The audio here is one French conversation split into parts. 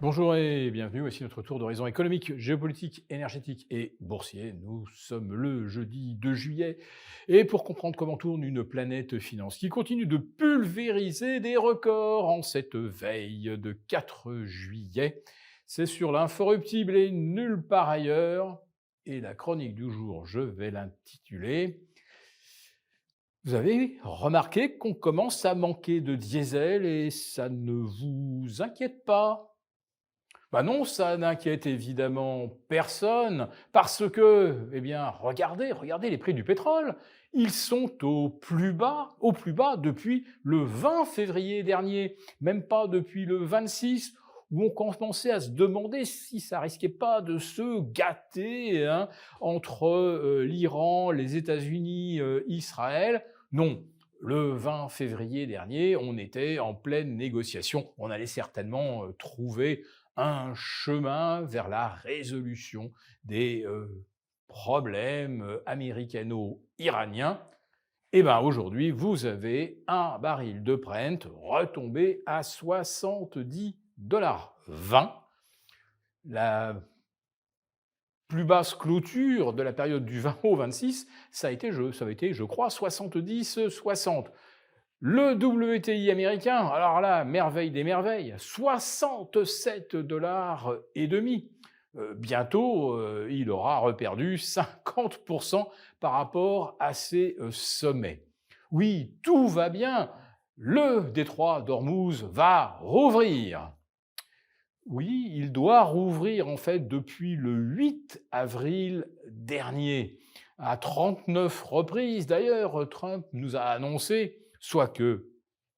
Bonjour et bienvenue, voici notre tour d'horizon économique, géopolitique, énergétique et boursier. Nous sommes le jeudi 2 juillet et pour comprendre comment tourne une planète finance qui continue de pulvériser des records en cette veille de 4 juillet, c'est sur l'inforruptible et nulle part ailleurs. Et la chronique du jour, je vais l'intituler. Vous avez remarqué qu'on commence à manquer de diesel et ça ne vous inquiète pas? Bah non, ça n'inquiète évidemment personne parce que, eh bien, regardez les prix du pétrole. Ils sont au plus bas depuis le 20 février dernier, même pas depuis le 26, où on commençait à se demander si ça risquait pas de se gâter hein, entre l'Iran, les États-Unis, Israël. Non, le 20 février dernier, on était en pleine négociation. On allait certainement trouver un chemin vers la résolution des problèmes américano-iraniens. Et bien aujourd'hui, vous avez un baril de Brent retombé à 70,20 $. La plus basse clôture de la période du 20 au 26, ça a été, je crois, 70,60 $. Le WTI américain, alors là, merveille des merveilles, 67,5 $. Bientôt, il aura reperdu 50% par rapport à ses sommets. Oui, tout va bien. Le détroit d'Ormuz va rouvrir. Oui, il doit rouvrir en fait depuis le 8 avril dernier, à 39 reprises. D'ailleurs, Trump nous a annoncé soit que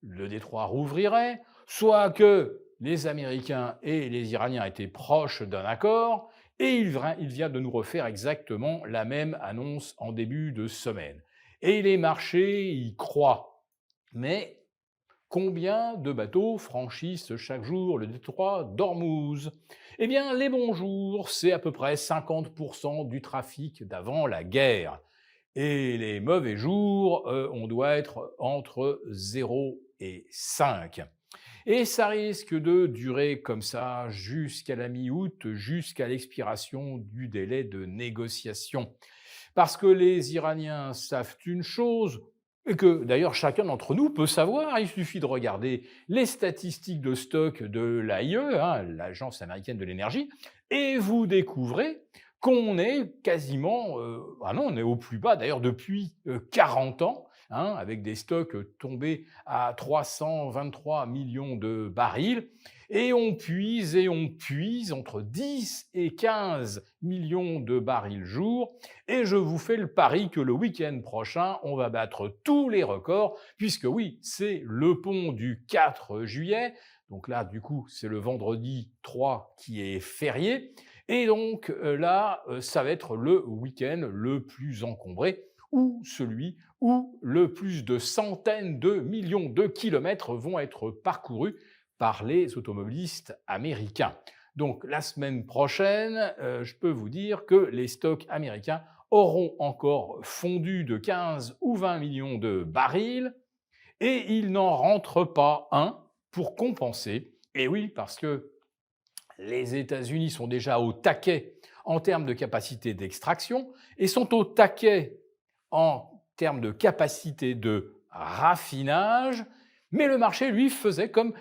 le détroit rouvrirait, soit que les Américains et les Iraniens étaient proches d'un accord, et il vient de nous refaire exactement la même annonce en début de semaine. Et les marchés y croient. Mais combien de bateaux franchissent chaque jour le détroit d'Ormuz? Eh bien, les bons jours, c'est à peu près 50% du trafic d'avant la guerre. Et les mauvais jours, on doit être entre 0 et 5. Et ça risque de durer comme ça jusqu'à la mi-août, jusqu'à l'expiration du délai de négociation. Parce que les Iraniens savent une chose, et que d'ailleurs chacun d'entre nous peut savoir, il suffit de regarder les statistiques de stock de l'AIE, hein, l'Agence américaine de l'énergie, et vous découvrez qu'on est quasiment, ah non, on est au plus bas d'ailleurs depuis 40 ans, hein, avec des stocks tombés à 323 millions de barils, et on puise entre 10 et 15 millions de barils jour, et je vous fais le pari que le week-end prochain, on va battre tous les records, puisque oui, c'est le pont du 4 juillet, donc là, du coup, c'est le vendredi 3 qui est férié, et donc là, ça va être le week-end le plus encombré, ou celui où le plus de centaines de millions de kilomètres vont être parcourus par les automobilistes américains. Donc la semaine prochaine, je peux vous dire que les stocks américains auront encore fondu de 15 ou 20 millions de barils et il n'en rentre pas un pour compenser. Et oui, parce que les États-Unis sont déjà au taquet en termes de capacité d'extraction et sont au taquet en termes de capacité de raffinage, mais le marché, lui, fait comme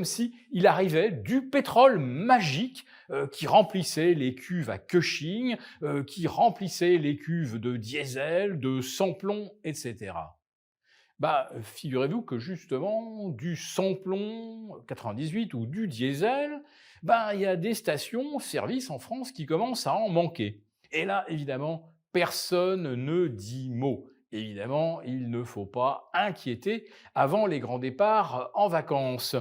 si il arrivait du pétrole magique qui remplissait les cuves à Cushing, qui remplissait les cuves de diesel, de sans-plomb, etc. Bah, figurez-vous que justement, du sans-plomb 98 ou du diesel, bah, il y a des stations-service en France qui commencent à en manquer. Et là, évidemment, personne ne dit mot. Évidemment, il ne faut pas inquiéter avant les grands départs en vacances.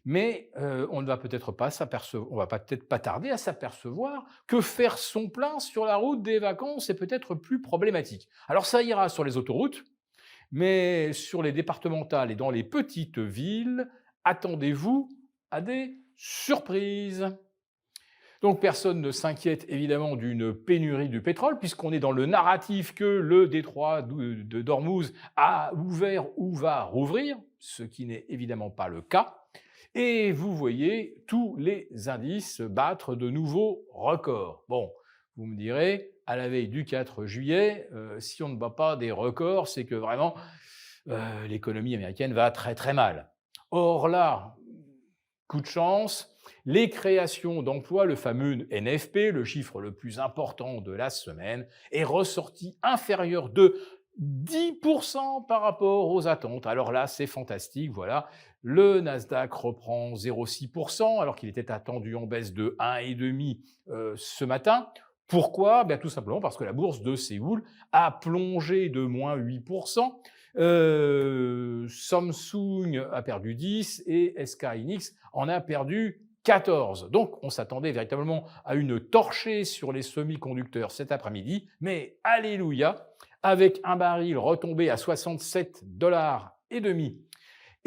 Mais on ne va peut-être pas s'apercevoir, on va peut-être pas tarder à s'apercevoir que faire son plein sur la route des vacances est peut-être plus problématique. Alors ça ira sur les autoroutes, mais sur les départementales et dans les petites villes, attendez-vous à des surprises. Donc personne ne s'inquiète évidemment d'une pénurie du pétrole, puisqu'on est dans le narratif que le détroit d'Ormuz a ouvert ou va rouvrir, ce qui n'est évidemment pas le cas. Et vous voyez tous les indices battre de nouveaux records. Bon, vous me direz, à la veille du 4 juillet, si on ne bat pas des records, c'est que vraiment l'économie américaine va très très mal. Or là, coup de chance, les créations d'emplois, le fameux NFP, le chiffre le plus important de la semaine, est ressorti inférieur de 10% par rapport aux attentes. Alors là, c'est fantastique, voilà. Le Nasdaq reprend 0,6% alors qu'il était attendu en baisse de 1,5% ce matin. Pourquoi? Bien, tout simplement parce que la bourse de Séoul a plongé de moins 8%. Samsung a perdu 10 et SK Hynix en a perdu 14. Donc, on s'attendait véritablement à une torchée sur les semi-conducteurs cet après-midi, mais alléluia, avec un baril retombé à 67,5 $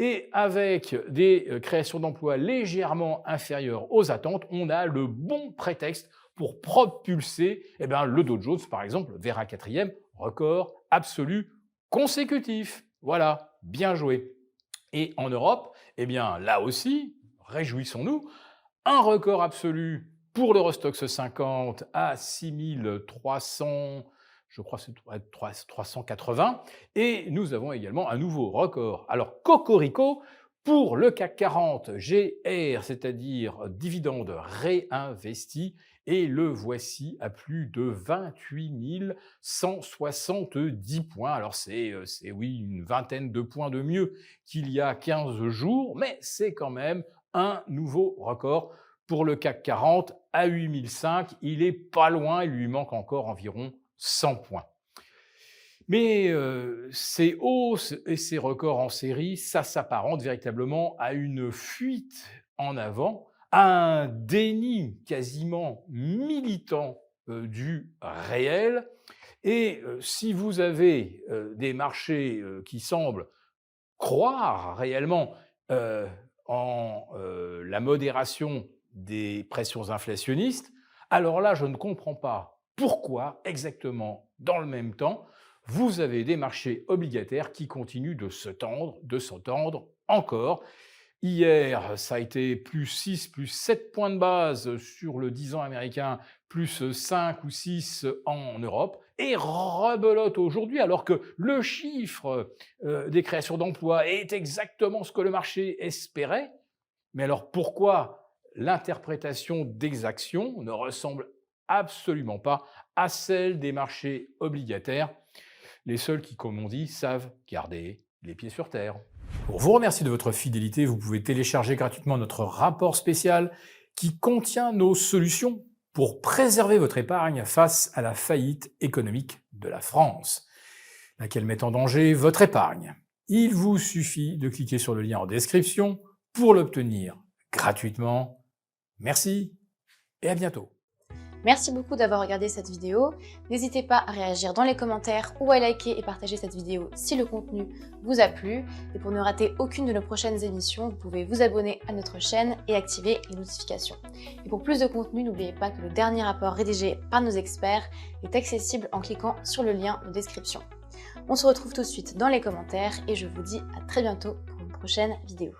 et avec des créations d'emplois légèrement inférieures aux attentes, on a le bon prétexte pour propulser le Dow Jones, par exemple, vers un 4e record absolu consécutif. Voilà, bien joué. Et en Europe, là aussi, réjouissons-nous, un record absolu pour l'Eurostoxx 50 à 6300, je crois que c'est 380, et nous avons également un nouveau record. Alors, cocorico, pour le CAC 40 GR, c'est-à-dire dividende réinvesti, et le voici à plus de 28 170 points. Alors c'est oui, une vingtaine de points de mieux qu'il y a 15 jours, mais c'est quand même un nouveau record pour le CAC 40 à 8005. Il est pas loin, il lui manque encore environ 100 points. Mais ces hausses et ces records en série, ça s'apparente véritablement à une fuite en avant, à un déni quasiment militant du réel. Et si vous avez des marchés qui semblent croire réellement en la modération des pressions inflationnistes, alors là, je ne comprends pas pourquoi exactement, dans le même temps, vous avez des marchés obligataires qui continuent de se tendre encore. Hier, ça a été plus 6, plus 7 points de base sur le 10 ans américain, plus 5 ou 6 en Europe, et rebelote aujourd'hui, alors que le chiffre des créations d'emplois est exactement ce que le marché espérait. Mais alors pourquoi l'interprétation d'exaction ne ressemble absolument pas à celle des marchés obligataires? Les seuls qui, comme on dit, savent garder les pieds sur terre. Pour vous remercier de votre fidélité, vous pouvez télécharger gratuitement notre rapport spécial qui contient nos solutions pour préserver votre épargne face à la faillite économique de la France, laquelle met en danger votre épargne. Il vous suffit de cliquer sur le lien en description pour l'obtenir gratuitement. Merci et à bientôt. Merci beaucoup d'avoir regardé cette vidéo. N'hésitez pas à réagir dans les commentaires ou à liker et partager cette vidéo si le contenu vous a plu. Et pour ne rater aucune de nos prochaines émissions, vous pouvez vous abonner à notre chaîne et activer les notifications. Et pour plus de contenu, n'oubliez pas que le dernier rapport rédigé par nos experts est accessible en cliquant sur le lien de description. On se retrouve tout de suite dans les commentaires et je vous dis à très bientôt pour une prochaine vidéo.